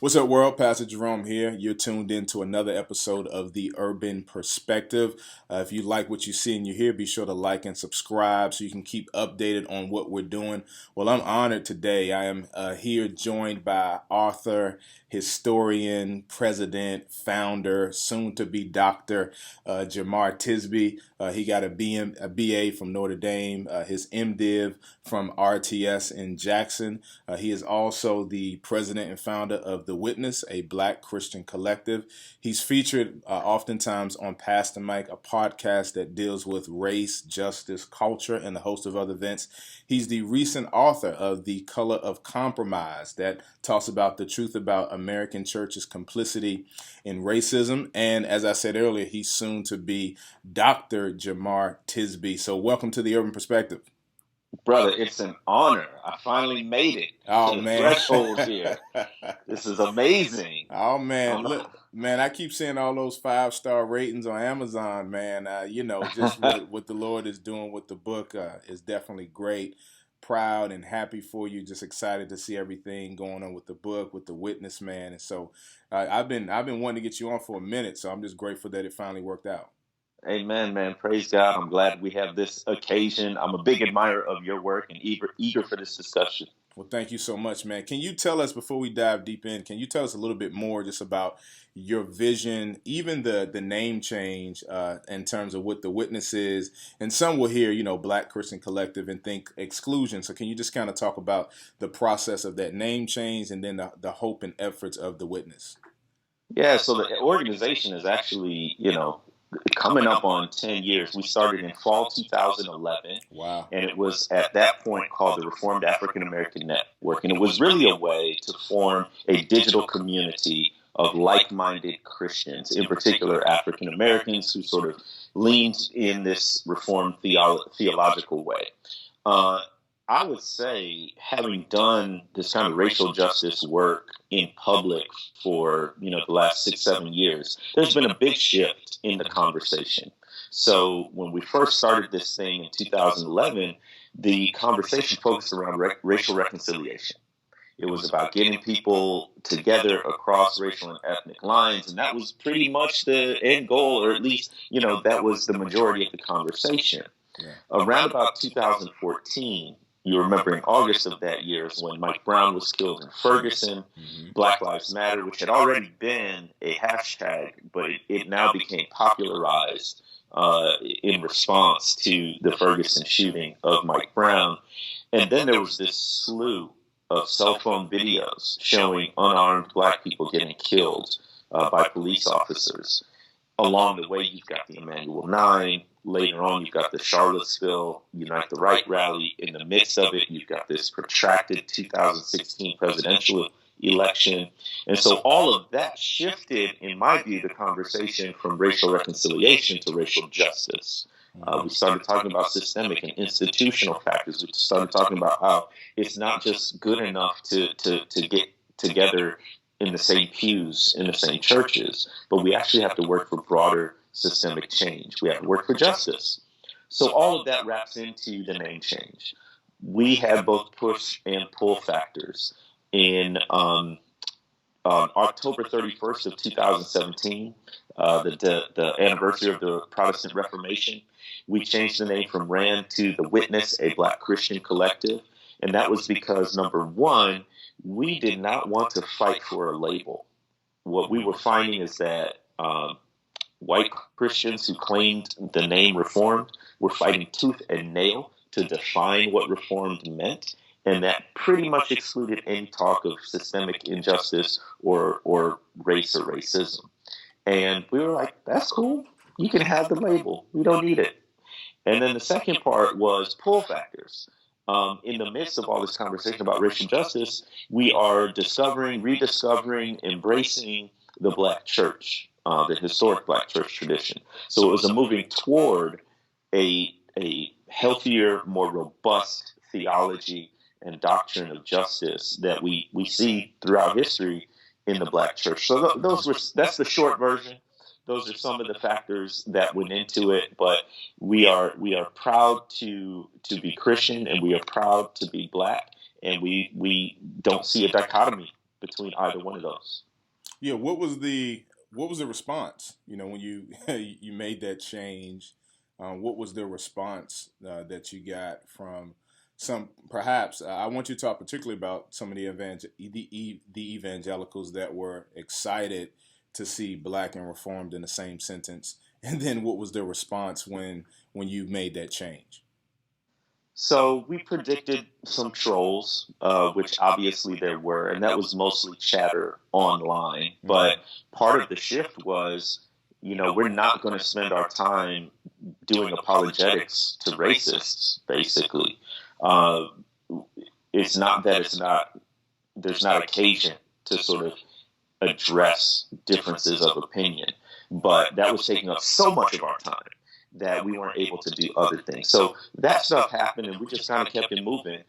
What's up, world? Pastor Jerome here. You're tuned in to another episode of The Urban Perspective. If you like what you see and you hear, be sure to like and subscribe so you can keep updated on what we're doing. Well, I'm honored today. I am here joined by author, historian, president, founder, soon-to-be doctor, Jemar Tisby. He got a BA from Notre Dame, his MDiv from RTS in Jackson. He is also the president and founder of The Witness, a Black Christian collective. He's featured oftentimes on Pastor Mike, a podcast that deals with race, justice, culture, and a host of other events. He's the recent author of The Color of Compromise that talks about the truth about American church's complicity in racism. And as I said earlier, he's soon to be Dr. Jemar Tisby. So welcome to The Urban Perspective. Brother, it's an honor. I finally made it to the threshold here. This is amazing. Oh, man. Look, man, I keep seeing all those 5-star ratings on Amazon, man. Just what the Lord is doing with the book is definitely great. Proud and happy for you. Just excited to see everything going on with the book, with The Witness, man. And so I've been wanting to get you on for a minute, so I'm just grateful that it finally worked out. Amen, man. Praise God. I'm glad we have this occasion. I'm a big admirer of your work and eager for this discussion. Well, thank you so much, man. Can you tell us, before we dive deep in, can you tell us a little bit more just about your vision, even the name change in terms of what The Witness is? And some will hear, Black Christian Collective and think exclusion. So can you just kind of talk about the process of that name change and then the hope and efforts of The Witness? Yeah, so the organization is actually, coming up on 10 years. We started in fall 2011. Wow. And it was at that point called the Reformed African American Network. And it was really a way to form a digital community of like-minded Christians, in particular African Americans who sort of leaned in this Reformed theological way. I would say, having done this kind of racial justice work in public for, the last 6-7 years, there's been a big shift in the conversation. So when we first started this thing in 2011, the conversation focused around racial reconciliation. It was about getting people together across racial and ethnic lines, and that was pretty much the end goal, or at least, that was the majority of the conversation. Yeah. Around about 2014, you remember in August of that year is when Mike Brown was killed in Ferguson. Mm-hmm. Black Lives Matter, which had already been a hashtag, but it now became popularized in response to the Ferguson shooting of Mike Brown. And then there was this slew of cell phone videos showing unarmed Black people getting killed by police officers. Along the way, you've got the Emmanuel 9. Later on, you've got the Charlottesville Unite the Right rally. In the midst of it, you've got this protracted 2016 presidential election. And so all of that shifted, in my view, the conversation from racial reconciliation to racial justice. We started talking about systemic and institutional factors. We started talking about how it's not just good enough to get together in the same pews, in the same churches, but we actually have to work for broader systemic change. We have to work for justice. So all of that wraps into the name change. We had both push and pull factors. In October 31st of 2017, the anniversary of the Protestant Reformation, we changed the name from RAND to The Witness, a Black Christian collective. And that was because, number one, we did not want to fight for a label. What we were finding is that white Christians who claimed the name Reformed were fighting tooth and nail to define what Reformed meant, and that pretty much excluded any talk of systemic injustice or race or racism. And we were like, that's cool. You can have the label. We don't need it. And then the second part was pull factors. In the midst of all this conversation about racial justice, we are rediscovering, embracing the Black church, the historic Black church tradition. So it was a moving toward a healthier, more robust theology and doctrine of justice that we see throughout history in the Black church. So that's the short version. Those are some of the factors that went into it, but we are proud to be Christian, and we are proud to be Black, and we don't see a dichotomy between either one of those. Yeah, what was the response? You know, when you you made that change, what was the response that you got from some? Perhaps I want you to talk particularly about some of the evangelicals that were excited to see black and reformed in the same sentence, and then what was their response when you made that change? So we predicted some trolls, which obviously there were, and that was mostly chatter online. But part of the shift was, we're not going to spend our time doing apologetics to racists, basically. Uh, it's not that there's not occasion to sort of address differences of opinion, but that was taking up so much of our time that we weren't able to do other things. So that stuff happened, and we just kind of kept it moving.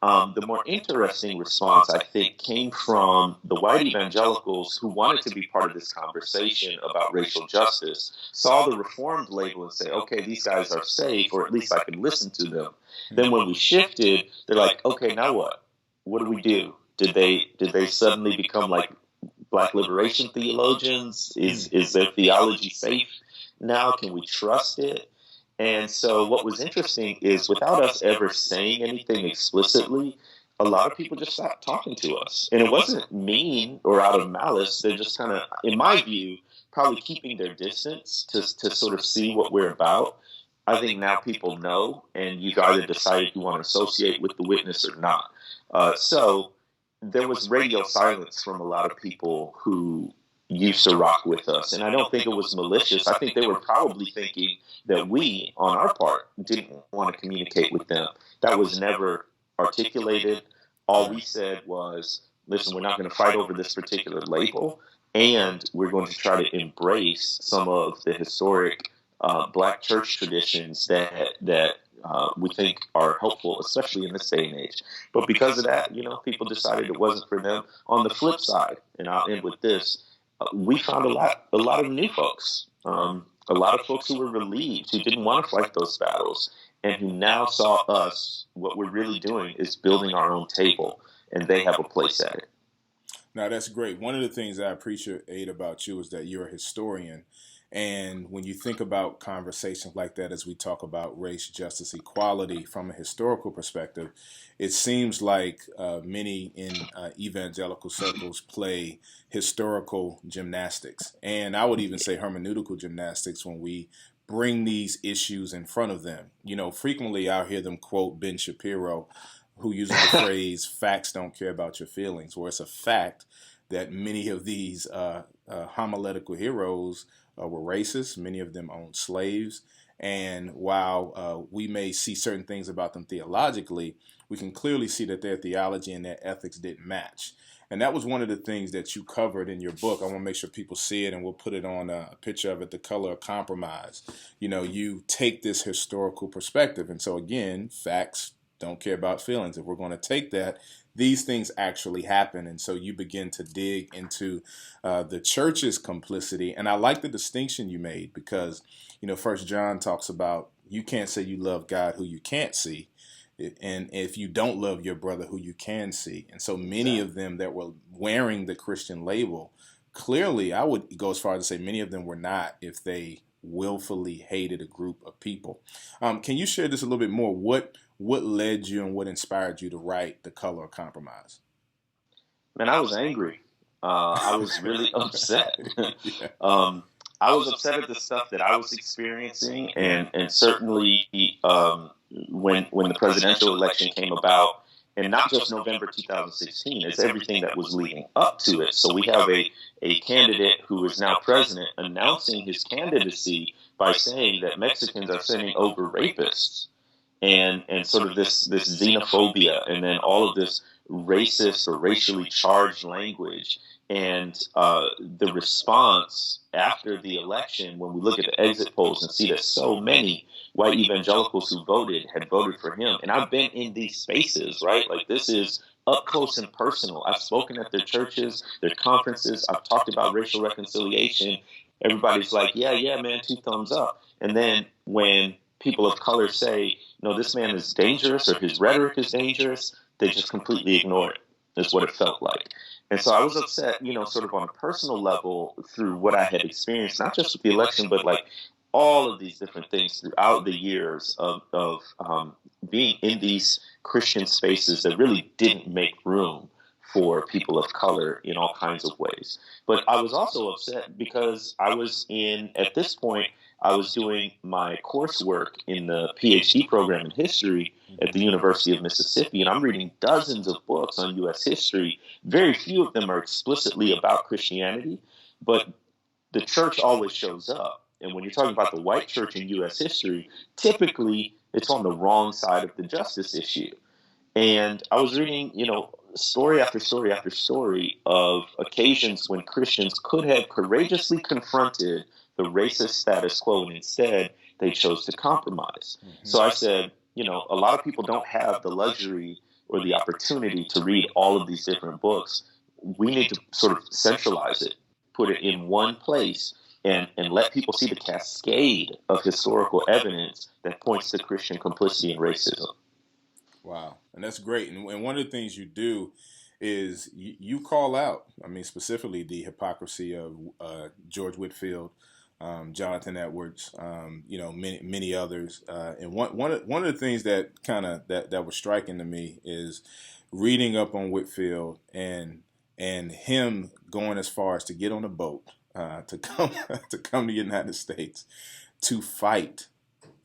The more interesting response, I think, came from the white evangelicals who wanted to be part of this conversation about racial justice, saw the reformed label and say, okay, these guys are safe, or at least I can listen to them. Then when we shifted, they're like, okay, now what? What do we do? Did they suddenly become like black liberation theologians? Is their theology safe now? Can we trust it? And so what was interesting is without us ever saying anything explicitly, a lot of people just stopped talking to us. And it wasn't mean or out of malice. They're just kind of, in my view, probably keeping their distance to sort of see what we're about. I think now people know, and you've either decided you want to associate with the witness or not. So there was radio silence from a lot of people who used to rock with us. And I don't think it was malicious. I think they were probably thinking that we, on our part, didn't want to communicate with them. That was never articulated. All we said was, listen, we're not going to fight over this particular label, and we're going to try to embrace some of the historic black church traditions that we think are helpful, especially in this day and age. But because of that, people decided it wasn't for them. On the flip side, and I'll end with this, we found a lot of new folks, a lot of folks who were relieved, who didn't want to fight those battles, and who now saw us. What we're really doing is building our own table, and they have a place at it. Now, that's great. One of the things I appreciate about you is that you're a historian. And when you think about conversations like that, as we talk about race, justice, equality from a historical perspective, it seems like many in evangelical circles play historical gymnastics. And I would even say hermeneutical gymnastics when we bring these issues in front of them. Frequently I'll hear them quote Ben Shapiro, who uses the phrase, facts don't care about your feelings, where it's a fact that many of these homiletical heroes were racist. Many of them owned slaves. And while we may see certain things about them theologically, we can clearly see that their theology and their ethics didn't match. And that was one of the things that you covered in your book. I want to make sure people see it, and we'll put it on a picture of it, The Color of Compromise. You take this historical perspective. And so again, facts don't care about feelings. If we're going to take that, these things actually happen. And so you begin to dig into the church's complicity. And I like the distinction you made because, First John talks about you can't say you love God who you can't see. And if you don't love your brother who you can see. And so many of them that were wearing the Christian label, clearly I would go as far as to say many of them were not if they willfully hated a group of people. Can you share this a little bit more? What led you and what inspired you to write The Color of Compromise? Man, I was angry. I was really upset. Yeah. I was upset at the stuff that I was experiencing, and certainly when the presidential election came about, and not just November 2016, it's everything that was leading up to it. So we have a candidate who is now president announcing his candidacy by saying that Mexicans are sending over rapists, and sort of this xenophobia, and then all of this racist or racially charged language. And the response after the election, when we look at the exit polls and see that so many white evangelicals who had voted for him. And I've been in these spaces, right? Like this is up close and personal. I've spoken at their churches, their conferences. I've talked about racial reconciliation. Everybody's like, yeah, man, 2 thumbs up. And then when people of color say, no, this man is dangerous or his rhetoric is dangerous, they just completely ignore it. is what it felt like. And so I was upset, sort of on a personal level through what I had experienced, not just with the election, but like all of these different things throughout the years of being in these Christian spaces that really didn't make room for people of color in all kinds of ways. But I was also upset because at this point, I was doing my coursework in the PhD program in history at the University of Mississippi, and I'm reading dozens of books on U.S. history. Very few of them are explicitly about Christianity, but the church always shows up. And when you're talking about the white church in U.S. history, typically it's on the wrong side of the justice issue. And I was reading, story after story after story of occasions when Christians could have courageously confronted the racist status quo, and instead they chose to compromise. Mm-hmm. So I said, a lot of people don't have the luxury or the opportunity to read all of these different books. We need to sort of centralize it, put it in one place, and let people see the cascade of historical evidence that points to Christian complicity and racism. Wow. And that's great. And one of the things you do is you call out, specifically the hypocrisy of George Whitefield, Jonathan Edwards, many others. And one of the things that that was striking to me is reading up on Whitefield and him going as far as to get on a boat to come to the United States to fight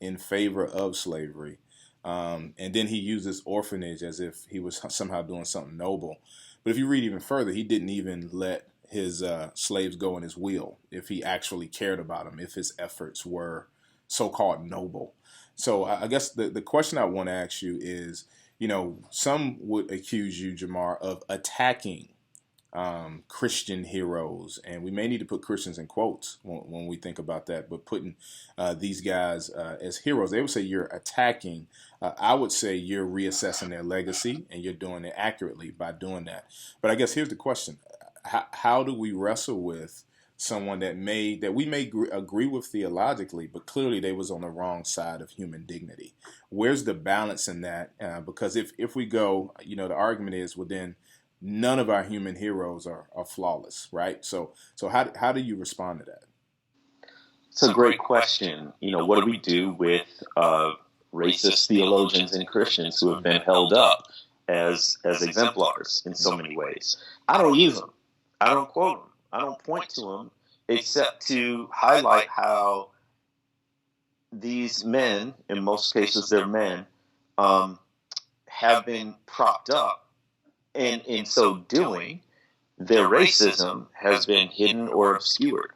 in favor of slavery. And then he uses orphanage as if he was somehow doing something noble. But if you read even further, he didn't even let his slaves go in his will if he actually cared about them, if his efforts were so-called noble. So I guess the question I want to ask you is, some would accuse you, Jemar, of attacking Christian heroes, and we may need to put Christians in quotes when we think about that, but putting these guys as heroes, they would say you're attacking. I would say you're reassessing their legacy, and you're doing it accurately by doing that. But I guess here's the question: how do we wrestle with someone that we may agree with theologically, but clearly they was on the wrong side of human dignity? Where's the balance in that? Because if we go, the argument is, well, then none of our human heroes are flawless, right? So how do you respond to that? It's a great question. What do we do with racist theologians and Christians who have been held up as exemplars in so many ways? I don't use them. I don't quote them. I don't point to them, except to highlight how these men, in most cases they're men, have been propped up. And in so doing, their racism has been hidden or obscured.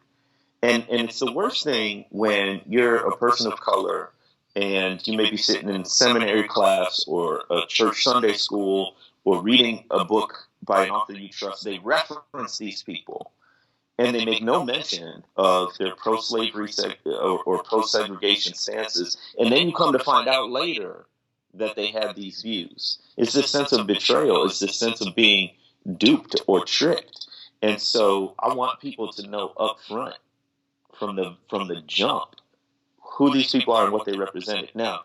And it's the worst thing when you're a person of color and you may be sitting in seminary class or a church Sunday school or reading a book by an author you trust. They reference these people and they make no mention of their pro-slavery or pro-segregation stances. And then you come to find out later that they have these views. It's this sense of betrayal. It's this sense of being duped or tricked. And so I want people to know up front from the jump who these people are and what they represent. Now,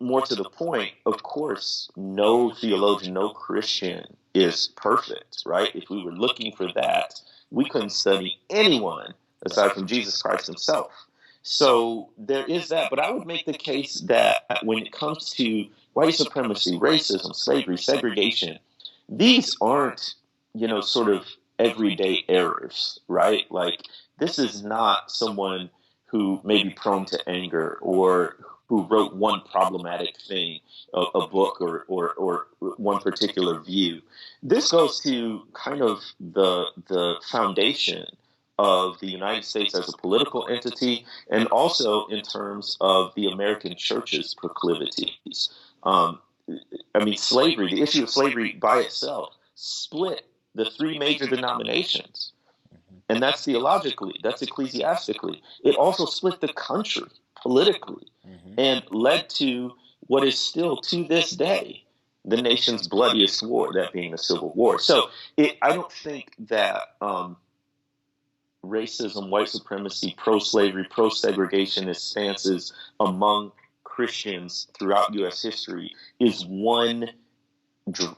more to the point, of course, no theologian, no Christian is perfect, right? If we were looking for that, we couldn't study anyone aside from Jesus Christ himself. So there is that, but I would make the case that when it comes to white supremacy, racism, slavery, segregation, these aren't, sort of everyday errors, right? Like, this is not someone who may be prone to anger or who wrote one problematic thing, a book or one particular view. This goes to kind of the foundation of the United States as a political entity, and also in terms of the American church's proclivities. Slavery, the issue of slavery by itself, split the three major denominations. And that's theologically, that's ecclesiastically. It also split the country politically and led to what is still to this day the nation's bloodiest war, that being the Civil War. So I don't think that racism, white supremacy, pro-slavery, pro-segregationist stances among Christians throughout U.S. history is one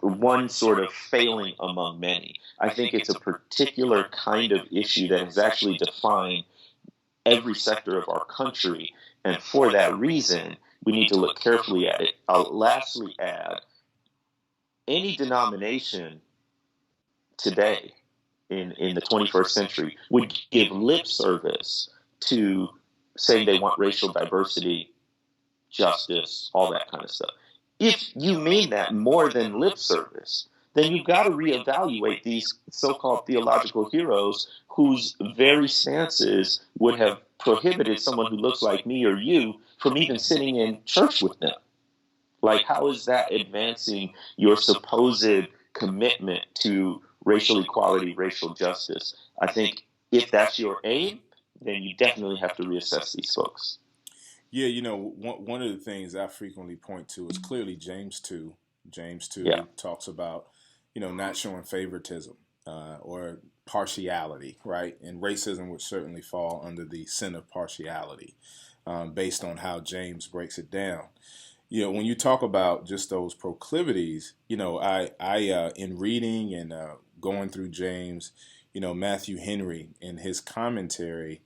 one sort of failing among many. I think it's a particular kind of issue that has actually defined every sector of our country. And for that reason, we need to look carefully at it. I'll lastly add, any denomination today in the 21st century would give lip service to saying they want racial diversity, justice, all that kind of stuff. If you mean that more than lip service, then you've got to reevaluate these so-called theological heroes whose very stances would have prohibited someone who looks like me or you from even sitting in church with them. Like, how is that advancing your supposed commitment to racial equality, racial justice? I think if that's your aim, then you definitely have to reassess these folks. Yeah, one of the things I frequently point to is clearly James 2. James 2 Yeah. talks about, not showing favoritism or partiality, right? And racism would certainly fall under the sin of partiality based on how James breaks it down. When you talk about just those proclivities, I in reading and going through James, Matthew Henry in his commentary,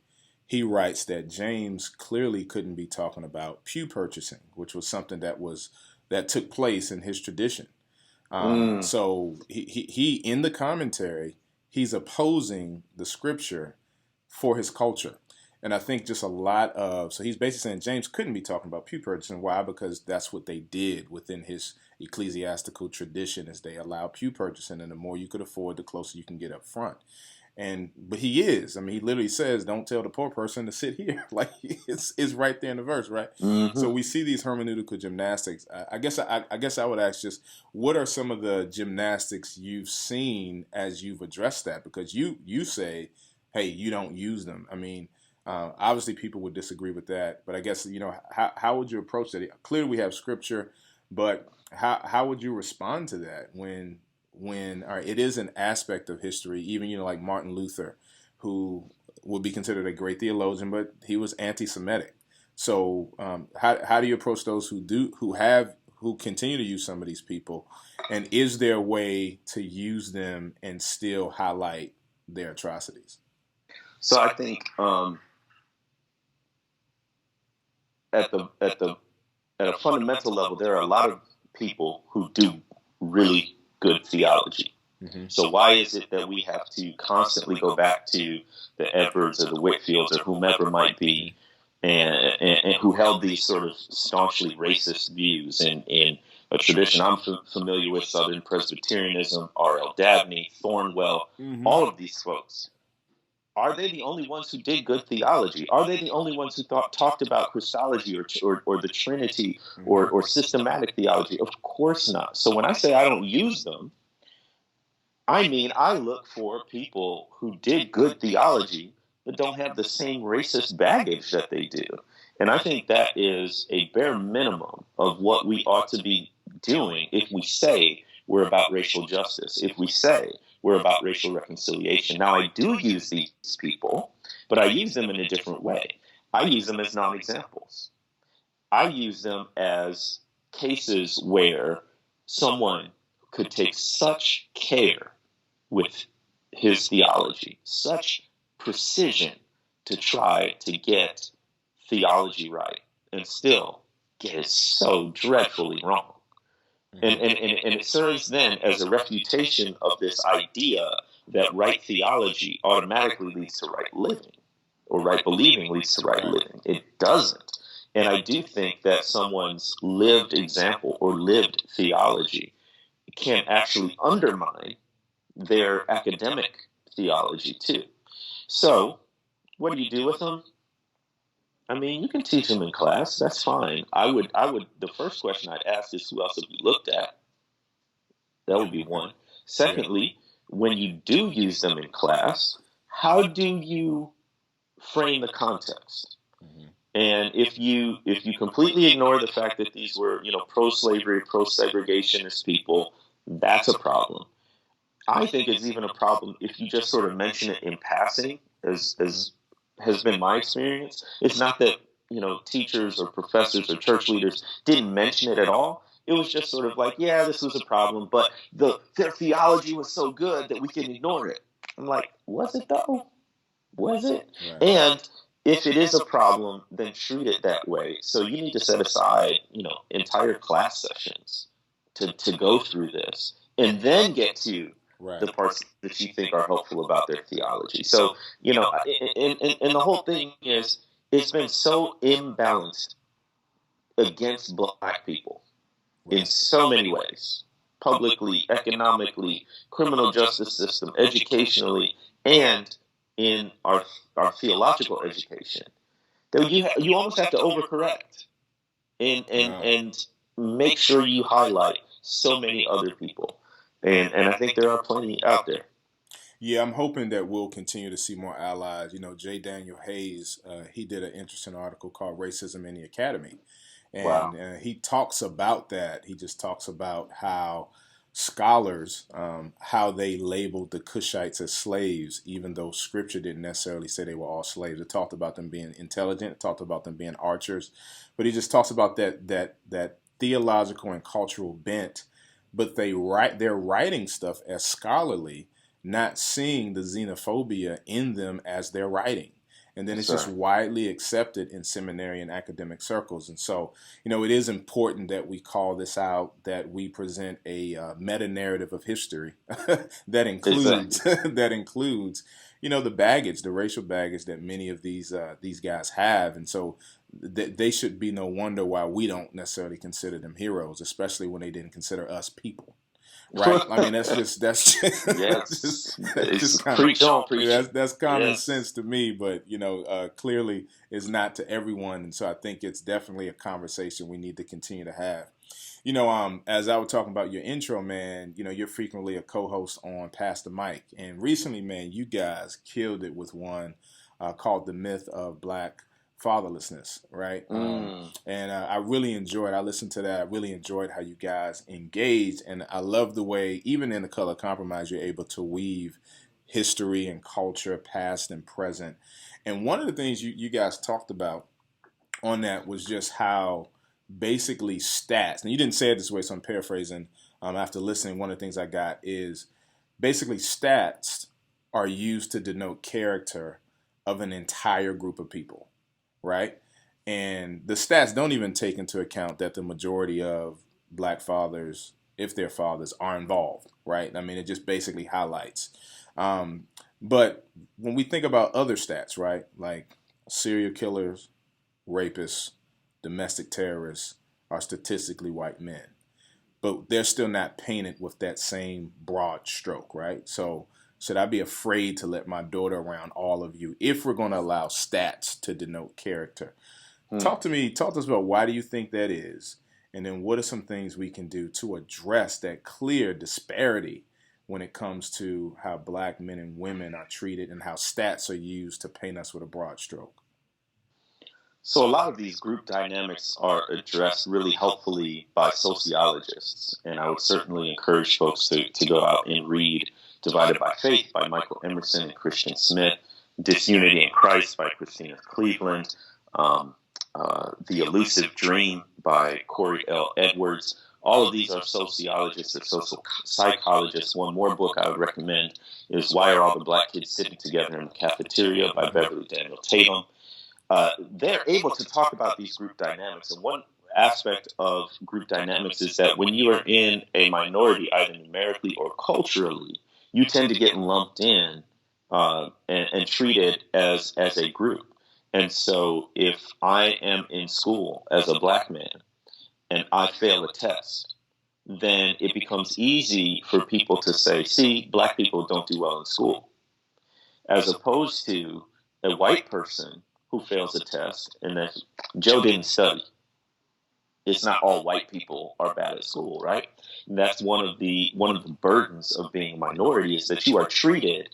he writes that James clearly couldn't be talking about pew purchasing, which was something that took place in his tradition. So he in the commentary, he's opposing the scripture for his culture. And I think just a lot of, so he's basically saying James couldn't be talking about pew purchasing. Why? Because that's what they did within his ecclesiastical tradition is they allow pew purchasing, and the more you could afford, the closer you can get up front. But he is. I mean, he literally says, "Don't tell the poor person to sit here." Like it's right there in the verse, right? Mm-hmm. So we see these hermeneutical gymnastics. I guess I would ask just what are some of the gymnastics you've seen as you've addressed that? Because you say, "Hey, you don't use them." I mean, obviously people would disagree with that, but I guess how would you approach that? Clearly, we have scripture, but how would you respond to that when it is an aspect of history, even Mm-hmm. like Martin Luther, who would be considered a great theologian, but he was anti-Semitic. So how do you approach those who continue to use some of these people, and is there a way to use them and still highlight their atrocities? So I think at a fundamental level, there are a lot of people who do really good theology. Mm-hmm. So why is it that we have to constantly go back to the Edwards or the Whitfields or whomever might be, and who held these sort of staunchly racist views in a tradition I'm familiar with, Southern Presbyterianism, R.L. Dabney, Thornwell, Mm-hmm. all of these folks? Are they the only ones who did good theology? Are they the only ones who talked about Christology or the Trinity or systematic theology? Of course not. So when I say I don't use them, I mean I look for people who did good theology but don't have the same racist baggage that they do. And I think that is a bare minimum of what we ought to be doing if we say we're about racial justice, if we say we're about racial reconciliation. Now, I do use these people, but I use them in a different way. I use them as non-examples. I use them as cases where someone could take such care with his theology, such precision to try to get theology right and still get it so dreadfully wrong. And it serves then as a refutation of this idea that right theology automatically leads to right living, or right believing leads to right living. It doesn't. And I do think that someone's lived example or lived theology can actually undermine their academic theology too. So what do you do with them? I mean, you can teach them in class. That's fine. I would. The first question I'd ask is, who else have you looked at? That would be one. Secondly, when you do use them in class, how do you frame the context? And if you completely ignore the fact that these were, pro-slavery, pro-segregationist people, that's a problem. I think it's even a problem if you just sort of mention it in passing, as has been my experience. It's not that, teachers or professors or church leaders didn't mention it at all. It was just sort of like, yeah, this was a problem, but their theology was so good that we can ignore it. I'm like, was it though? Was it? Right. And if it is a problem, then treat it that way. So you need to set aside, entire class sessions to go through this and then get to Right. the parts that you think are helpful about their theology. So, and the whole thing is, it's been so imbalanced against black people in Right. so many ways, publicly, economically, criminal justice system, educationally, and in our theological education, that you almost have to overcorrect Wow. and make sure you highlight so many other people, and I think there are plenty out there. Yeah, I'm hoping that we'll continue to see more allies. J. Daniel Hayes, he did an interesting article called "Racism in the Academy," and Wow. he talks about that. He just talks about how scholars, how they labeled the Cushites as slaves, even though Scripture didn't necessarily say they were all slaves. It talked about them being intelligent. It talked about them being archers, but he just talks about that theological and cultural bent. But they're writing stuff as scholarly, not seeing the xenophobia in them as they're writing. And then Yes, it's just sir. widely accepted in seminary and academic circles. And so, it is important that we call this out, that we present a meta narrative of history that includes Exactly. that includes, the baggage, the racial baggage that many of these guys have. And so they should be no wonder why we don't necessarily consider them heroes, especially when they didn't consider us people. Right. I mean, Yes. that's It's just kind of, preach on, preacher. that's common Yes. sense to me, but clearly is not to everyone, and so I think it's definitely a conversation we need to continue to have. As I was talking about your intro, man, you're frequently a co-host on Pastor Mike, and recently, man, you guys killed it with one called "The Myth of Black Fatherlessness," right? Mm. And I really enjoyed. I listened to that. I really enjoyed how you guys engaged, and I love the way, even in the Color Compromise, you're able to weave history and culture, past and present. And one of the things you guys talked about on that was just how basically stats. And you didn't say it this way, so I'm paraphrasing. After listening, one of the things I got is basically stats are used to denote character of an entire group of people, right? And the stats don't even take into account that the majority of black fathers, if they're fathers, are involved, right? I mean, it just basically highlights. Um, but when we think about other stats, right, like serial killers, rapists, domestic terrorists are statistically white men, but they're still not painted with that same broad stroke, right? So should I be afraid to let my daughter around all of you if we're going to allow stats to denote character? Mm. Talk to us about why do you think that is, and then what are some things we can do to address that clear disparity when it comes to how black men and women are treated and how stats are used to paint us with a broad stroke? So a lot of these group dynamics are addressed really helpfully by sociologists, and I would certainly encourage folks to go out and read "Divided by Faith" by Michael Emerson and Christian Smith, "Disunity in Christ" by Christina Cleveland, "The Elusive Dream" by Corey L. Edwards. All of these are sociologists or social psychologists. One more book I would recommend is "Why Are All the Black Kids Sitting Together in the Cafeteria" by Beverly Daniel Tatum. They're able to talk about these group dynamics. And one aspect of group dynamics is that when you are in a minority, either numerically or culturally, you tend to get lumped in and treated as a group. And so if I am in school as a black man and I fail a test, then it becomes easy for people to say, see, black people don't do well in school, as opposed to a white person who fails a test and that Joe didn't study. It's not all white people are bad at school, right? And that's one of the burdens of being a minority, is that you are treated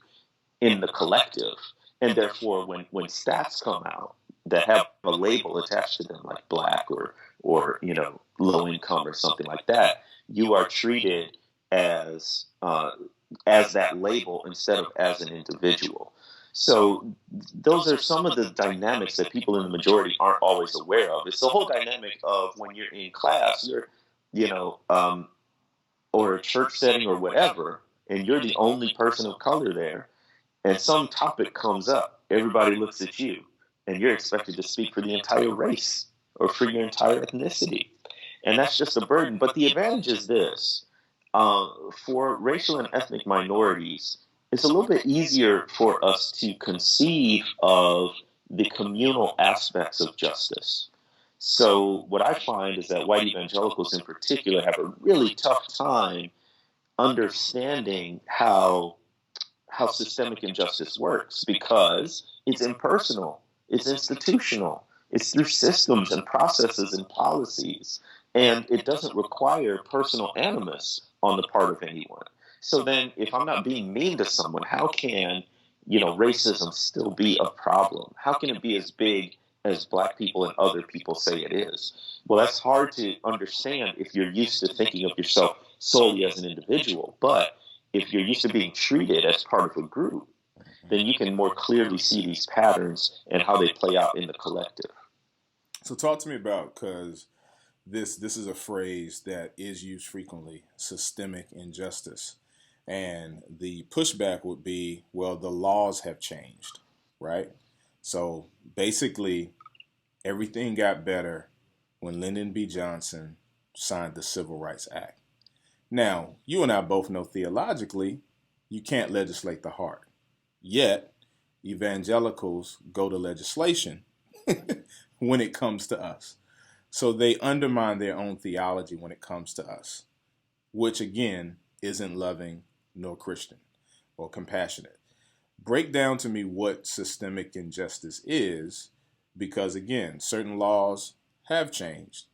in the collective, and therefore when stats come out that have a label attached to them, like black or low income or something like that, you are treated as that label instead of as an individual. So those are some of the dynamics that people in the majority aren't always aware of. It's the whole dynamic of when you're in class, you're you know, or a church setting or whatever, and you're the only person of color there, and some topic comes up, everybody looks at you, and you're expected to speak for the entire race or for your entire ethnicity. And that's just a burden. But the advantage is this, for racial and ethnic minorities, it's a little bit easier for us to conceive of the communal aspects of justice. So, what I find is that white evangelicals in particular have a really tough time understanding how systemic injustice works because it's impersonal, it's institutional, it's through systems and processes and policies, and it doesn't require personal animus on the part of anyone. So then, if I'm not being mean to someone, how can racism still be a problem? How can it be as big as Black people and other people say it is? Well, that's hard to understand if you're used to thinking of yourself solely as an individual, but if you're used to being treated as part of a group, then you can more clearly see these patterns and how they play out in the collective. So talk to me about, because this is a phrase that is used frequently, systemic injustice. And the pushback would be, well, the laws have changed, right? So basically, everything got better when Lyndon B. Johnson signed the Civil Rights Act. Now, you and I both know theologically, you can't legislate the heart. Yet, evangelicals go to legislation when it comes to us. So they undermine their own theology when it comes to us, which again isn't loving nor Christian or compassionate. Break down to me what systemic injustice is, because again, certain laws have changed,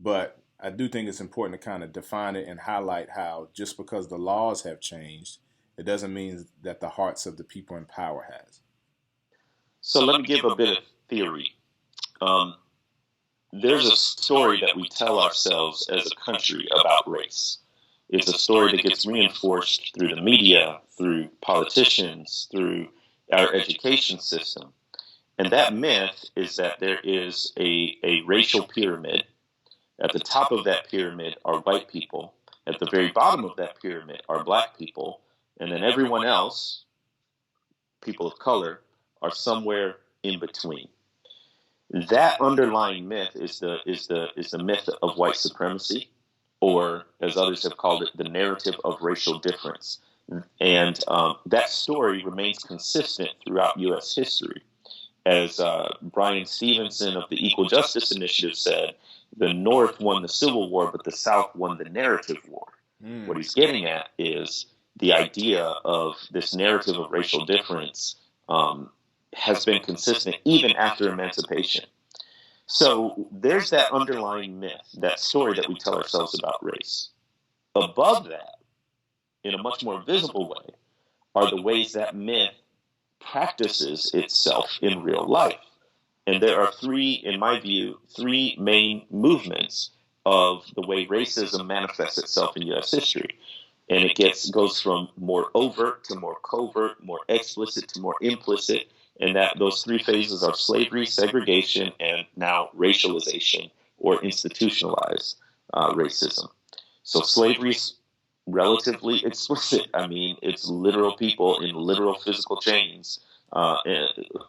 but I do think it's important to kind of define it and highlight how just because the laws have changed, it doesn't mean that the hearts of the people in power has. So let me give a bit of theory. Um, there's a story that we tell ourselves as a country about race. It's a story that gets reinforced through the media, through politicians, through our education system. And that myth is that there is a racial pyramid. At the top of that pyramid are white people. At the very bottom of that pyramid are Black people. And then everyone else, people of color, are somewhere in between. That underlying myth is the myth of white supremacy, or as others have called it, the narrative of racial difference. And that story remains consistent throughout U.S. history. As Brian Stevenson of the Equal Justice Initiative said, the North won the Civil War, but the South won the narrative war. What he's getting at is the idea of this narrative of racial difference has been consistent even after emancipation. So there's that underlying myth, that story that we tell ourselves about race. Above that, in a much more visible way, are the ways that myth practices itself in real life. And there are in my view, three main movements of the way racism manifests itself in U.S. history. And it goes from more overt to more covert, more explicit to more implicit. And that those three phases are slavery, segregation, and now racialization or institutionalized racism. So slavery is relatively explicit. I mean, it's literal people in literal physical chains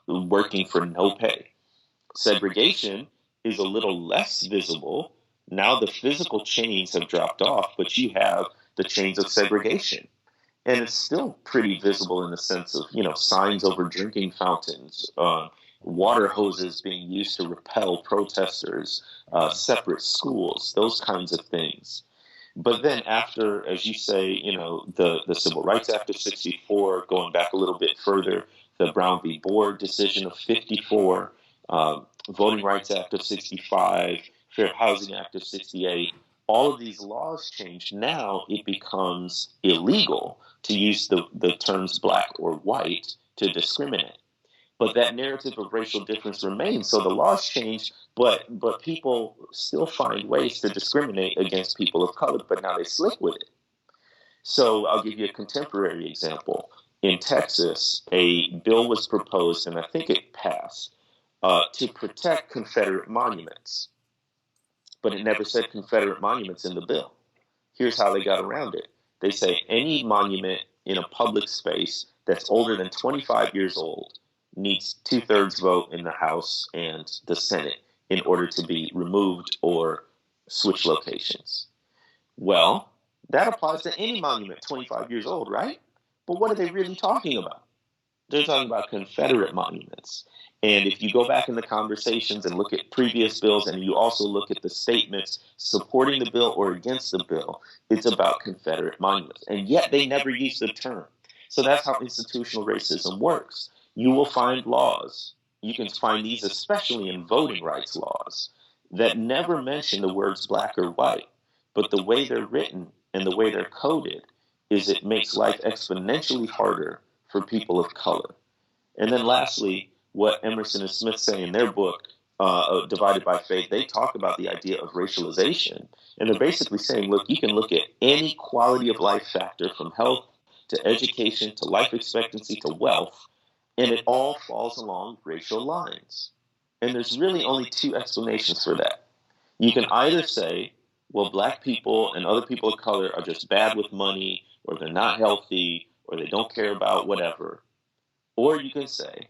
working for no pay. Segregation is a little less visible. Now the physical chains have dropped off, but you have the chains of segregation. And it's still pretty visible in the sense of, signs over drinking fountains, water hoses being used to repel protesters, separate schools, those kinds of things. But then after, as you say, the Civil Rights Act of 64, going back a little bit further, the Brown v. Board decision of 54, Voting Rights Act of 65, Fair Housing Act of 68, all of these laws change. Now it becomes illegal to use the terms Black or white to discriminate. But that narrative of racial difference remains. So the laws change, but people still find ways to discriminate against people of color, but now they slick with it. So I'll give you a contemporary example. In Texas, a bill was proposed, and I think it passed, to protect Confederate monuments. but it never said Confederate monuments in the bill. Here's how they got around it. They say any monument in a public space that's older than 25 years old needs 2/3 vote in the House and the Senate in order to be removed or switch locations. Well, that applies to any monument 25 years old, right? But what are they really talking about? They're talking about Confederate monuments. And if you go back in the conversations and look at previous bills, and you also look at the statements supporting the bill or against the bill, it's about Confederate monuments. And yet they never use the term. So that's how institutional racism works. You will find laws, you can find these especially in voting rights laws, that never mention the words black or white. But the way they're written and the way they're coded is it makes life exponentially harder for people of color. And then lastly, what Emerson and Smith say in their book, Divided by Faith, they talk about the idea of racialization. And they're basically saying, look, you can look at any quality of life factor from health to education to life expectancy to wealth, and it all falls along racial lines. And there's really only two explanations for that. You can either say, well, black people and other people of color are just bad with money, or they're not healthy, or they don't care about whatever. Or you can say,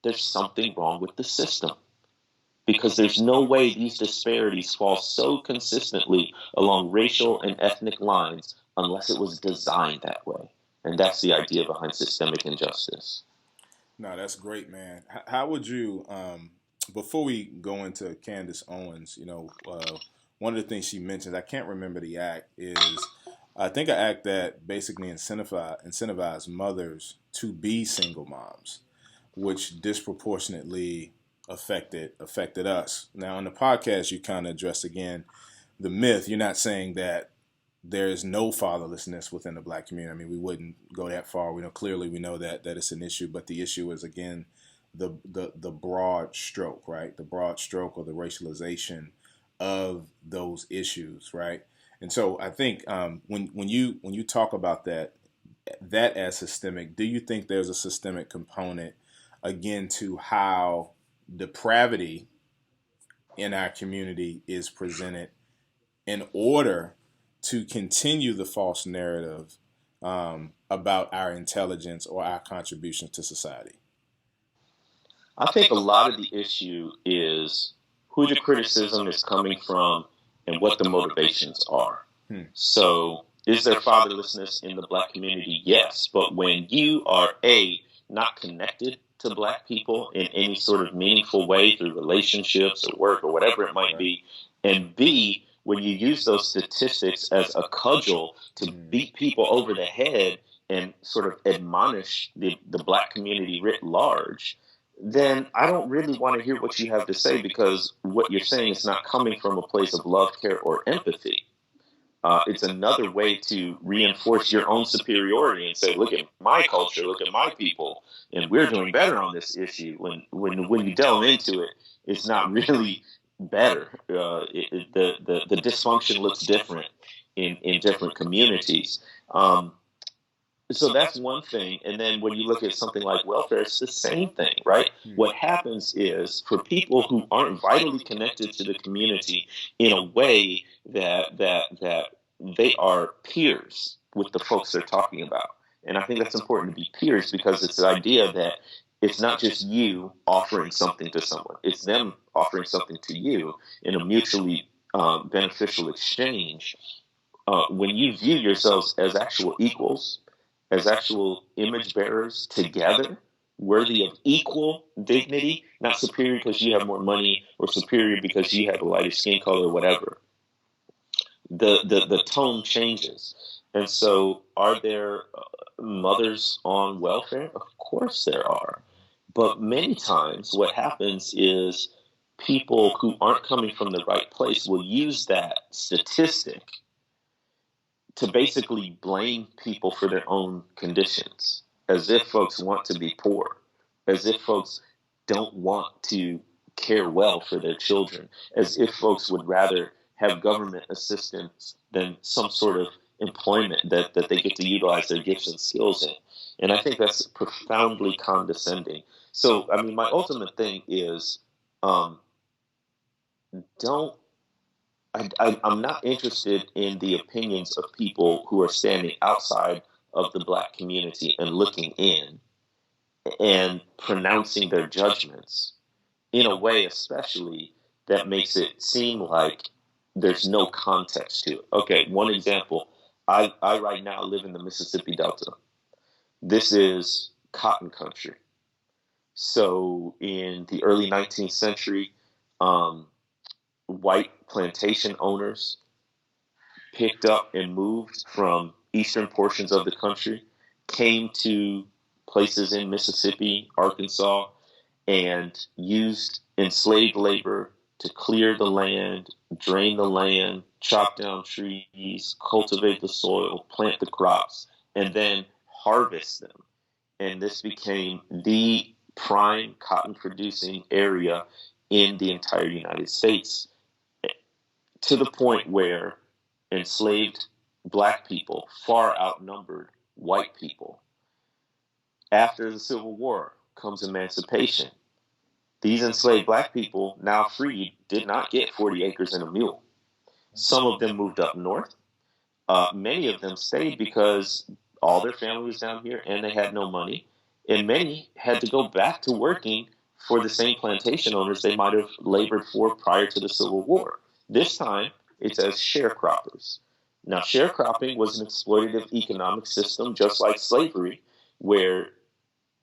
there's something wrong with the system, because there's no way these disparities fall so consistently along racial and ethnic lines unless it was designed that way. And that's the idea behind systemic injustice. No, that's great, man. How would you, before we go into Candace Owens, one of the things she mentions, I can't remember the act, is I think an act that basically incentivized mothers to be single moms, which disproportionately affected us. Now, on the podcast, you kind of address again the myth. You're not saying that there is no fatherlessness within the black community. I mean, we wouldn't go that far. We know that it's an issue, but the issue is, again, the broad stroke, right? The broad stroke, or the racialization of those issues, right? And so I think when you talk about that as systemic, do you think there's a systemic component, again, to how depravity in our community is presented in order to continue the false narrative about our intelligence or our contribution to society? I think a lot of the issue is who the criticism is coming from and what the motivations are. So, is there fatherlessness in the black community? Yes. But when you are not connected to black people in any sort of meaningful way through relationships or work or whatever it might be, and B, when you use those statistics as a cudgel to beat people over the head and sort of admonish the black community writ large, then I don't really want to hear what you have to say, because what you're saying is not coming from a place of love, care, or empathy. It's another way to reinforce your own superiority and say, look at my culture, look at my people, and we're doing better on this issue. When you delve into it, it's not really better. The dysfunction looks different in different communities. So that's one thing. And then when you look at something like welfare, it's the same thing, right? What happens is, for people who aren't vitally connected to the community in a way that they are peers with the folks they're talking about. And I think that's important to be peers, because it's the idea that it's not just you offering something to someone, it's them offering something to you in a mutually beneficial exchange. When you view yourselves as actual equals, as actual image bearers together, worthy of equal dignity, not superior because you have more money or superior because you have a lighter skin color or whatever, the tone changes. And so, are there mothers on welfare? Of course there are. But many times what happens is people who aren't coming from the right place will use that statistic to basically blame people for their own conditions, as if folks want to be poor, as if folks don't want to care well for their children, as if folks would rather have government assistance than some sort of employment that they get to utilize their gifts and skills in. And I think that's profoundly condescending. So, I mean, my ultimate thing is, don't I'm not interested in the opinions of people who are standing outside of the black community and looking in and pronouncing their judgments in a way, especially that makes it seem like there's no context to it. Okay, one example. I right now live in the Mississippi Delta. This is cotton country. So in the early 19th century, um, white plantation owners picked up and moved from eastern portions of the country, came to places in Mississippi, Arkansas, and used enslaved labor to clear the land, drain the land, chop down trees, cultivate the soil, plant the crops, and then harvest them. And this became the prime cotton producing area in the entire United States, to the point where enslaved black people far outnumbered white people. After the Civil War comes emancipation. These enslaved black people, now freed, did not get 40 acres and a mule. Some of them moved up north. Many of them stayed because all their family was down here and they had no money. And many had to go back to working for the same plantation owners they might have labored for prior to the Civil War. This time, it's as sharecroppers. Now, sharecropping was an exploitative economic system, just like slavery, where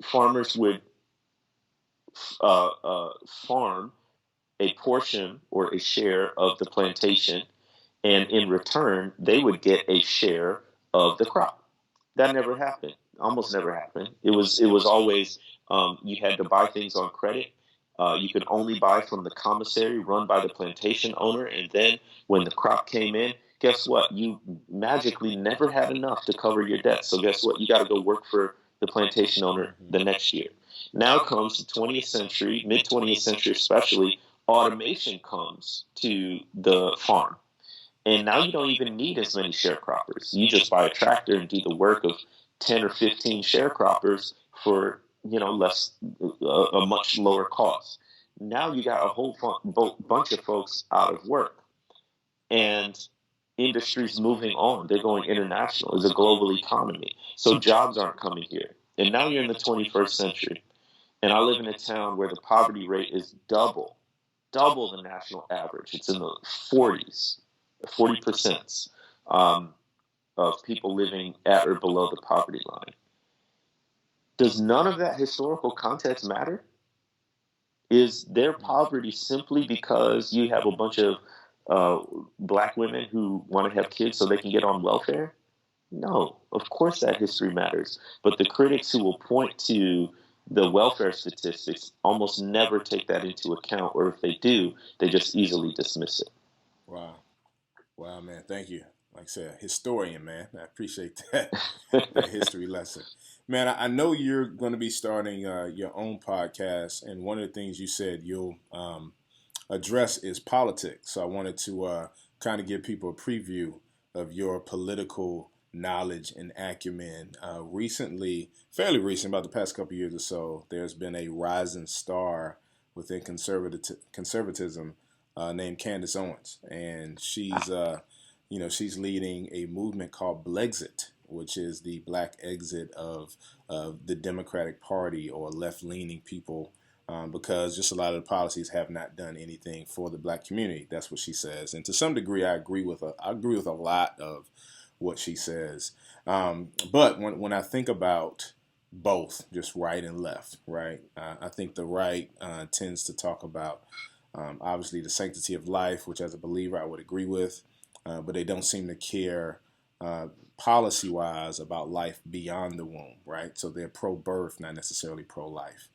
farmers would farm a portion or a share of the plantation, and in return, they would get a share of the crop. That never happened. Almost never happened. It was always you had to buy things on credit. You could only buy from the commissary run by the plantation owner, and then when the crop came in, guess what? You magically never had enough to cover your debts. So guess what? You got to go work for the plantation owner the next year. Now comes the 20th century, mid 20th century especially, automation comes to the farm. And now you don't even need as many sharecroppers. You just buy a tractor and do the work of 10 or 15 sharecroppers for, less, a much lower cost. Now you got a whole bunch of folks out of work, and industry's moving on. They're going international. It's a global economy. So jobs aren't coming here. And now you're in the 21st century. And I live in a town where the poverty rate is double the national average. It's in the 40s, 40% of people living at or below the poverty line. Does none of that historical context matter? Is their poverty simply because you have a bunch of black women who want to have kids so they can get on welfare? No, of course that history matters. But the critics who will point to the welfare statistics almost never take that into account, or if they do, they just easily dismiss it. Wow. Wow, man. Thank you. Like I said, historian, man. I appreciate that that history lesson. Man, I know you're going to be starting your own podcast, and one of the things you said you'll address is politics. So I wanted to kind of give people a preview of your political knowledge and acumen. Recently, fairly recent, about the past couple of years or so, there's been a rising star within conservatism named Candace Owens, and she's leading a movement called Blexit, which is the black exit of the Democratic Party or left-leaning people, because just a lot of the policies have not done anything for the black community. That's what she says, and to some degree, I agree with her. I agree with a lot of what she says. But when I think about both, just right and left, right, I think the right tends to talk about obviously the sanctity of life, which as a believer I would agree with, but they don't seem to care policy-wise about life beyond the womb, right? So they're pro-birth, not necessarily pro-life.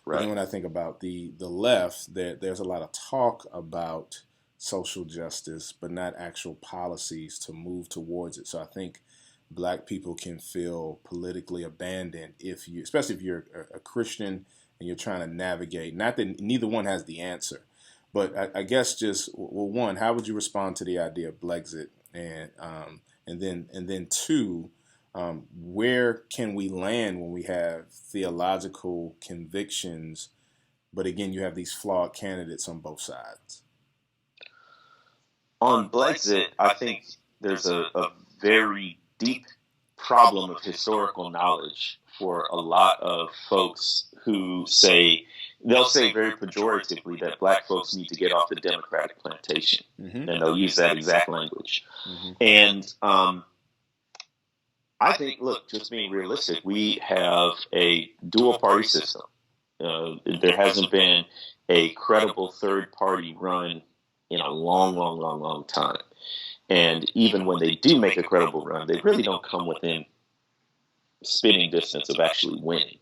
But then Right. when I think about the left, there's a lot of talk about social justice, but not actual policies to move towards it. So I think black people can feel politically abandoned if you, especially if you're a Christian and you're trying to navigate. Not that neither one has the answer, but I guess just, well, one, how would you respond to the idea of Brexit, and then two, where can we land when we have theological convictions, but again, you have these flawed candidates on both sides? On Blexit, I think there's a very deep problem of historical knowledge for a lot of folks who say, they'll say very pejoratively that black folks need to get off the Democratic plantation. Mm-hmm. And they'll use that exact language. Mm-hmm. And I think, look, just being realistic, we have a dual party system. There hasn't been a credible third party run in a long time. And even when they do make a credible run, they really don't come within spitting distance of actually winning.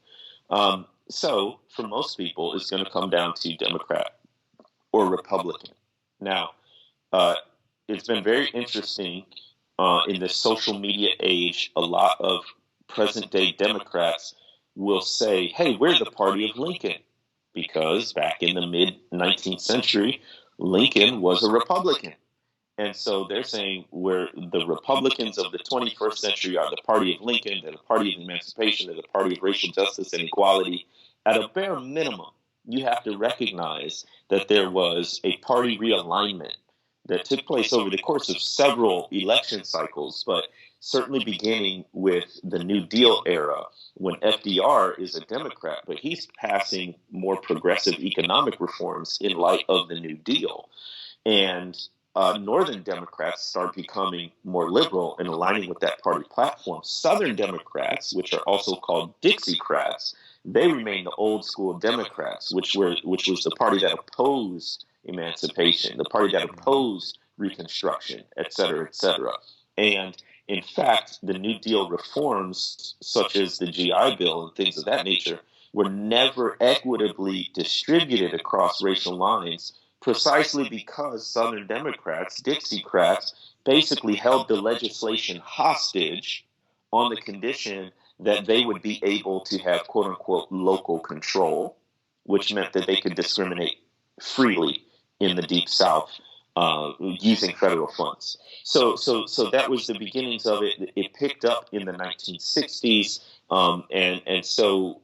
So for most people, it's going to come down to Democrat or Republican. Now, it's been very interesting in this social media age. A lot of present day Democrats will say, hey, we're the party of Lincoln, because back in the mid 19th century, Lincoln was a Republican. And so they're saying we're the Republicans of the 21st century are the party of Lincoln, they're the party of emancipation, they're the party of racial justice and equality. At a bare minimum, you have to recognize that there was a party realignment that took place over the course of several election cycles, but certainly beginning with the New Deal era, when FDR is a Democrat, but he's passing more progressive economic reforms in light of the New Deal. And Northern Democrats start becoming more liberal and aligning with that party platform. Southern Democrats, which are also called Dixiecrats, they remain the old school Democrats, which was the party that opposed emancipation, the party that opposed Reconstruction, et cetera, et cetera. And in fact, the New Deal reforms, such as the GI Bill and things of that nature, were never equitably distributed across racial lines, precisely because Southern Democrats, Dixiecrats, basically held the legislation hostage on the condition that they would be able to have quote unquote local control, which meant that they could discriminate freely in the Deep South using federal funds. So that was the beginnings of it. It picked up in the 1960s. And so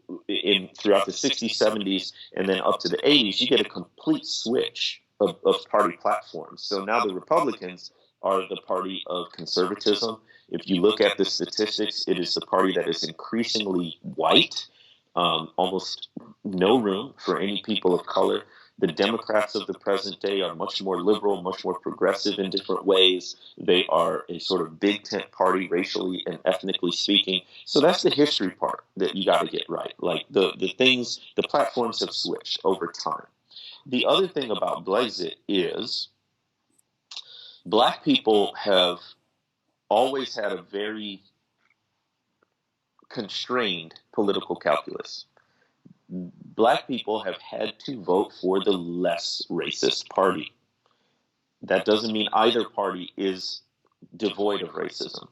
throughout the 60s, 70s, and then up to the 80s, you get a complete switch of party platforms. So now the Republicans are the party of conservatism. If you look at the statistics, it is the party that is increasingly white, almost no room for any people of color. The Democrats of the present day are much more liberal, much more progressive in different ways. They are a sort of big tent party, racially and ethnically speaking. So that's the history part that you got to get right. Like the platforms have switched over time. The other thing about Blexit is Black people have always had a very constrained political calculus. Black people have had to vote for the less racist party. That doesn't mean either party is devoid of racism.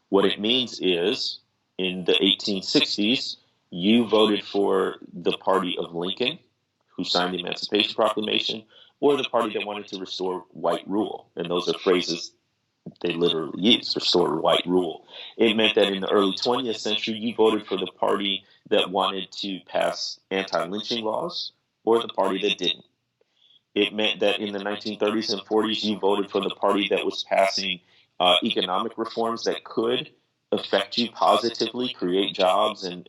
What it means is, in the 1860s, you voted for the party of Lincoln, who signed the Emancipation Proclamation, or the party that wanted to restore white rule. And those are phrases they literally use, restore white rule. It meant that in the early 20th century, you voted for the party that wanted to pass anti-lynching laws or the party that didn't. It meant that in the 1930s and 40s, you voted for the party that was passing economic reforms that could affect you positively, create jobs and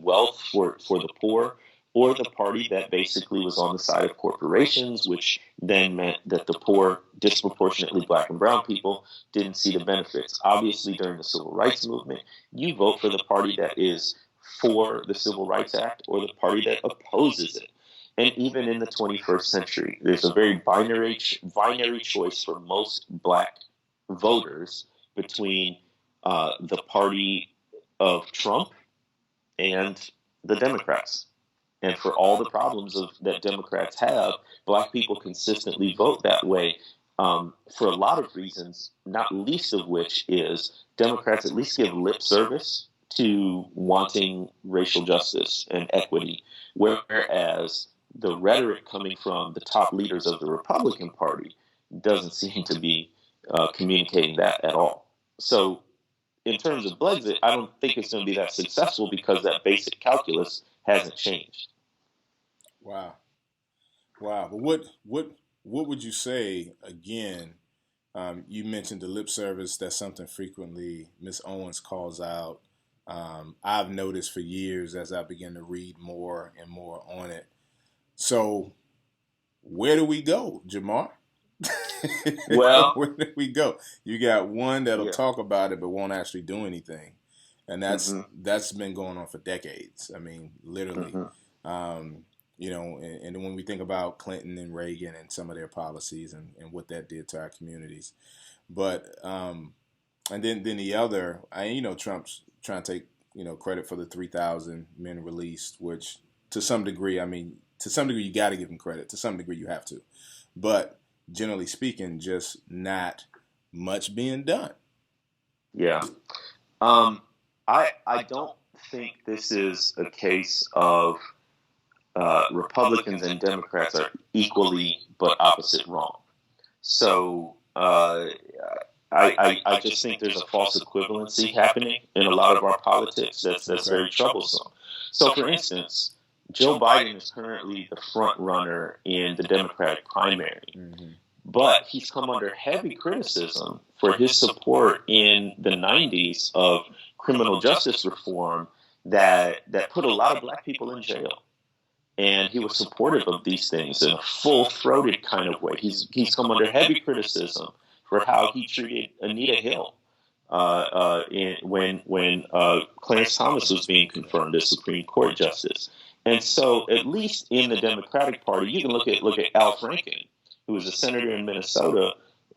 wealth for the poor, or the party that basically was on the side of corporations, which then meant that the poor, disproportionately Black and brown people, didn't see the benefits. Obviously, during the Civil Rights Movement, you vote for the party that is for the Civil Rights Act or the party that opposes it. And even in the 21st century, there's a very binary choice for most Black voters between the party of Trump and the Democrats. And for all the problems that Democrats have, Black people consistently vote that way for a lot of reasons, not least of which is Democrats at least give lip service to wanting racial justice and equity, whereas the rhetoric coming from the top leaders of the Republican Party doesn't seem to be communicating that at all. So in terms of Blexit, I don't think it's going to be that successful because that basic calculus hasn't changed. Wow. But what would you say again You mentioned the lip service. That's something frequently Miss Owens calls out. I've noticed for years as I begin to read more and more on it. So where do we go, Jemar? Well, Where do we go? You got one that'll yeah. talk about it but won't actually do anything, and Hmm. that's been going on for decades. I mean, literally. Hmm. Um, and when we think about Clinton and Reagan and some of their policies and what that did to our communities, but and then the other, Trump's trying to take credit for the 3,000 men released, which to some degree, I mean, to some degree you got to give him credit. To some degree you have to, but generally speaking, just not much being done. Yeah. Um, I don't think this is a case of Republicans and Democrats are equally but opposite wrong. So I just think there's a false equivalency happening in a lot of our politics that's Okay. very troublesome. So, for instance, Joe Biden is currently the front runner in the Democratic primary, Mm-hmm. but he's come under heavy criticism for his support in the 90s of criminal justice reform that put a lot of black people in jail, and he was supportive of these things in a full-throated kind of way. He's come under heavy criticism for how he treated Anita Hill when Clarence Thomas was being confirmed as Supreme Court justice. And so, at least in the Democratic Party, you can look at Al Franken, who was a senator in Minnesota,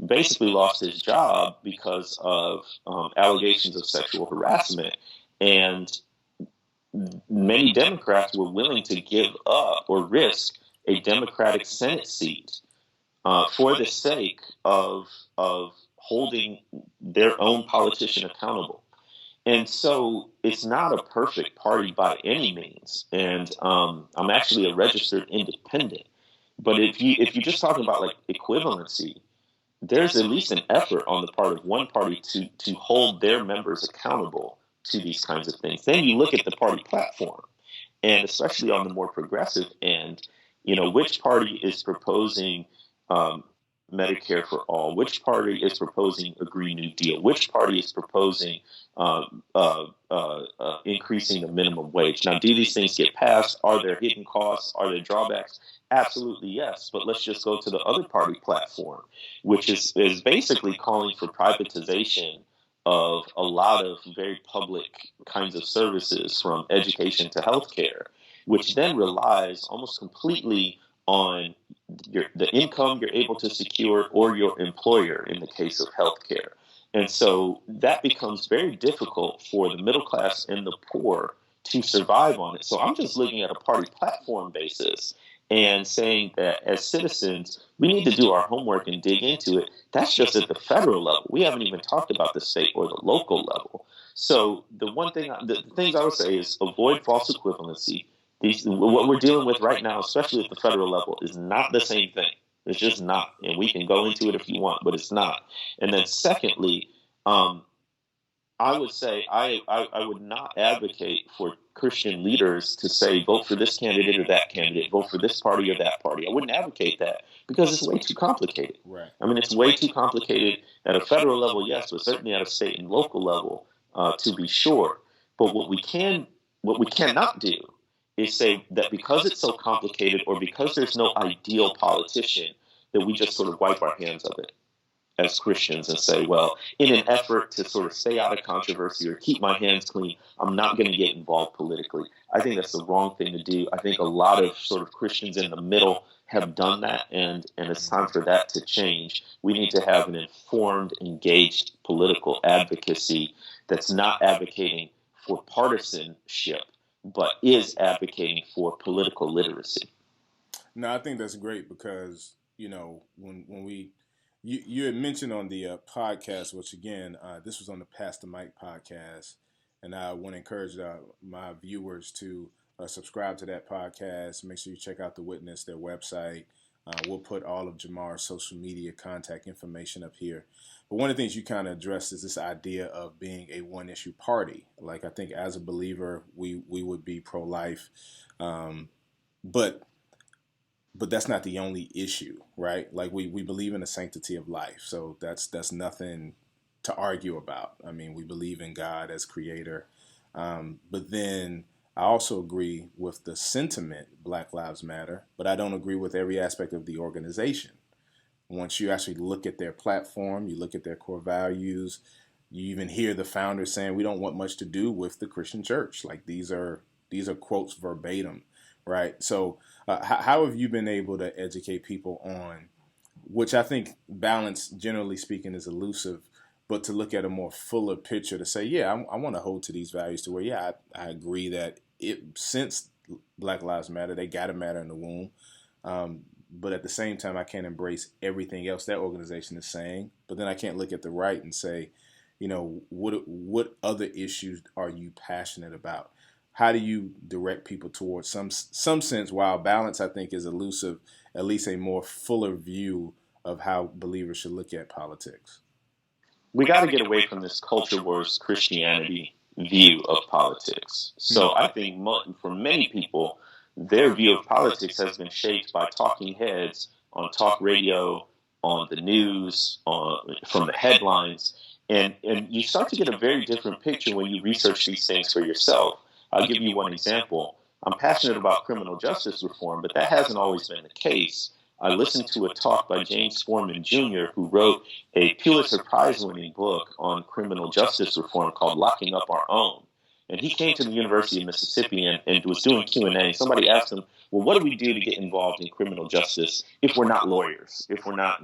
basically lost his job because of allegations of sexual harassment, and many Democrats were willing to give up or risk a Democratic Senate seat for the sake of holding their own politician accountable. And so it's not a perfect party by any means. And I'm actually a registered independent. But if you're just talking about like equivalency, there's at least an effort on the part of one party to hold their members accountable to these kinds of things. Then you look at the party platform, and especially on the more progressive end, which party is proposing um, Medicare for all? Which party is proposing a Green New Deal? Which party is proposing increasing the minimum wage? Now, do these things get passed? Are there hidden costs? Are there drawbacks? Absolutely yes. But let's just go to the other party platform, which is basically calling for privatization of a lot of very public kinds of services, from education to healthcare, which then relies almost completely on the income you're able to secure or your employer in the case of healthcare. And so that becomes very difficult for the middle class and the poor to survive on it. So I'm just looking at a party platform basis and saying that as citizens, we need to do our homework and dig into it. That's just at the federal level. We haven't even talked about the state or the local level. So the things I would say is avoid false equivalency. What we're dealing with right now, especially at the federal level, is not the same thing. It's just not. And we can go into it if you want, but it's not. And then secondly, um, I would say I would not advocate for Christian leaders to say, vote for this candidate or that candidate, vote for this party or that party. I wouldn't advocate that because it's way too complicated. Right. I mean, it's way too complicated at a federal level, yes, but certainly at a state and local level, to be sure. But what we cannot do is say that because it's so complicated or because there's no ideal politician, that we just sort of wipe our hands of it as Christians and say, well, in an effort to sort of stay out of controversy or keep my hands clean, I'm not going to get involved politically. I think that's the wrong thing to do. I think a lot of sort of Christians in the middle have done that, and it's time for that to change. We need to have an informed, engaged political advocacy that's not advocating for partisanship, but is advocating for political literacy. No, I think that's great because when we you had mentioned on the podcast, which again, this was on the Pastor Mike podcast, and I want to encourage my viewers to subscribe to that podcast. Make sure you check out the Witness, their website. We'll put all of Jemar's social media contact information up here. But one of the things you kind of addressed is this idea of being a one issue party. Like I think as a believer, we would be pro life, but but that's not the only issue, right? Like we believe in the sanctity of life, so that's nothing to argue about. I mean, we believe in God as creator, but then I also agree with the sentiment Black Lives Matter, but I don't agree with every aspect of the organization. Once you actually look at their platform, you look at their core values, you even hear the founder saying we don't want much to do with the Christian church. Like these are quotes verbatim, right? So how have you been able to educate people on, which I think balance, generally speaking, is elusive, but to look at a more fuller picture to say, yeah, I want to hold to these values to where, yeah, I agree that since Black Lives Matter, they got to matter in the womb. Um, but at the same time, I can't embrace everything else that organization is saying. But then I can't look at the right and say, what other issues are you passionate about? How do you direct people towards some sense? While balance, I think, is elusive, at least a more fuller view of how believers should look at politics. We got to get away from this culture wars Christianity view of politics. So I think for many people, their view of politics has been shaped by talking heads on talk radio, on the news, from the headlines. And you start to get a very different picture when you research these things for yourself. I'll give you one example. I'm passionate about criminal justice reform, but that hasn't always been the case. I listened to a talk by James Foreman Jr., who wrote a Pulitzer Prize-winning book on criminal justice reform called Locking Up Our Own. And he came to the University of Mississippi and was doing Q&A. Somebody asked him, well, what do we do to get involved in criminal justice if we're not lawyers, if we're not,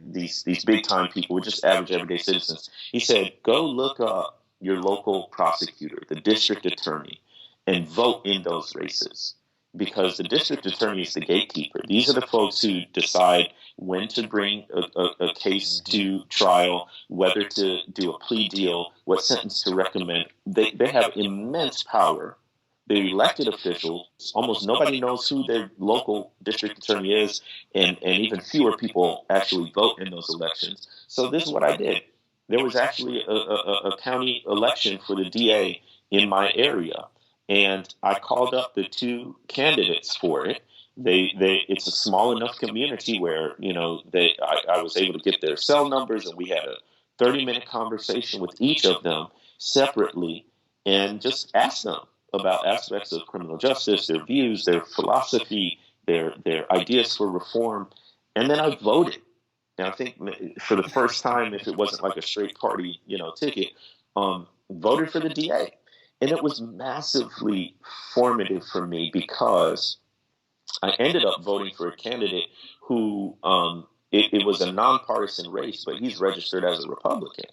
these big-time people, we're just average, everyday citizens? He said, go look up your local prosecutor, the district attorney, and vote in those races. Because the district attorney is the gatekeeper. These are the folks who decide when to bring a case to trial, whether to do a plea deal, what sentence to recommend. They have immense power. They're elected officials. Almost nobody knows who their local district attorney is, and even fewer people actually vote in those elections. So this is what I did. There was actually a county election for the DA in my area. And I called up the two candidates for it. It's a small enough community where, I was able to get their cell numbers, and we had a 30-minute conversation with each of them separately and just asked them about aspects of criminal justice, their views, their philosophy, their ideas for reform. And then I voted. And I think for the first time, if it wasn't like a straight party, ticket, voted for the DA. And it was massively formative for me because I ended up voting for a candidate who it was a nonpartisan race, but he's registered as a Republican.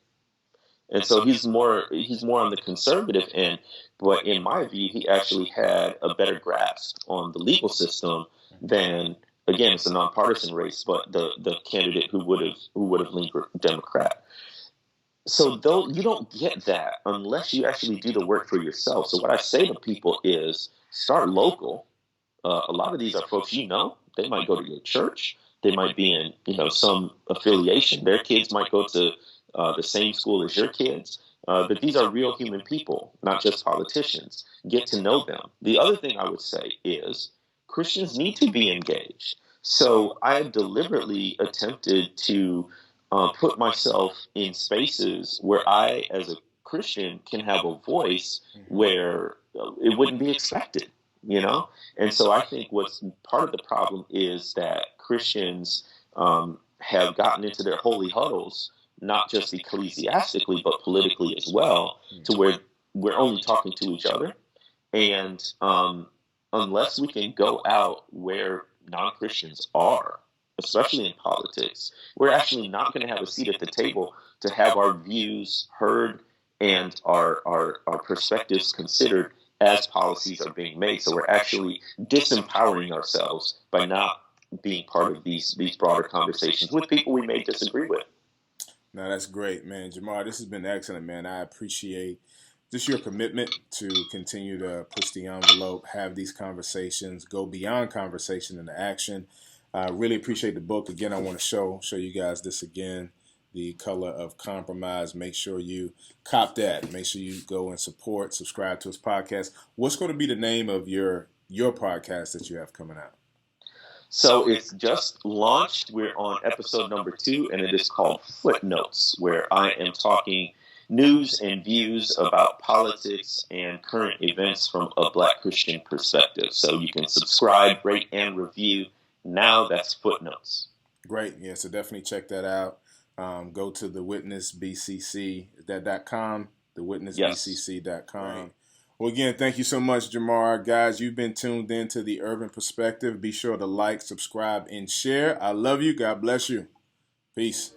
And so he's more on the conservative end. But in my view, he actually had a better grasp on the legal system than, again, it's a nonpartisan race, but the candidate who would have leaned Democrat. So though you don't get that unless you actually do the work for yourself. So what I say to people is start local. A lot of these are folks they might go to your church. They might be in some affiliation. Their kids might go to the same school as your kids. But these are real human people, not just politicians. Get to know them. The other thing I would say is Christians need to be engaged. So I deliberately attempted to put myself in spaces where I, as a Christian, can have a voice where it wouldn't be expected, And so I think what's part of the problem is that Christians have gotten into their holy huddles, not just ecclesiastically, but politically as well, to where we're only talking to each other. And unless we can go out where non-Christians are, especially in politics, we're actually not going to have a seat at the table to have our views heard and our perspectives considered as policies are being made. So we're actually disempowering ourselves by not being part of these broader conversations with people we may disagree with. No, that's great, man. Jemar, this has been excellent, man. I appreciate just your commitment to continue to push the envelope, have these conversations, go beyond conversation into action. I really appreciate the book. Again, I want to show you guys this again, The Color of Compromise. Make sure you cop that. Make sure you go and subscribe to his podcast. What's going to be the name of your podcast that you have coming out? So it's just launched. We're on episode number 2, and it is called Footnotes, where I am talking news and views about politics and current events from a Black Christian perspective. So you can subscribe, rate, and review. Now that's Footnotes. Great. Yeah, so definitely check that out. Go to thewitnessbcc.com, thewitnessbcc.com. Right. Well, again, thank you so much, Jemar. Guys, you've been tuned in to The Urban Perspective. Be sure to like, subscribe, and share. I love you. God bless you. Peace.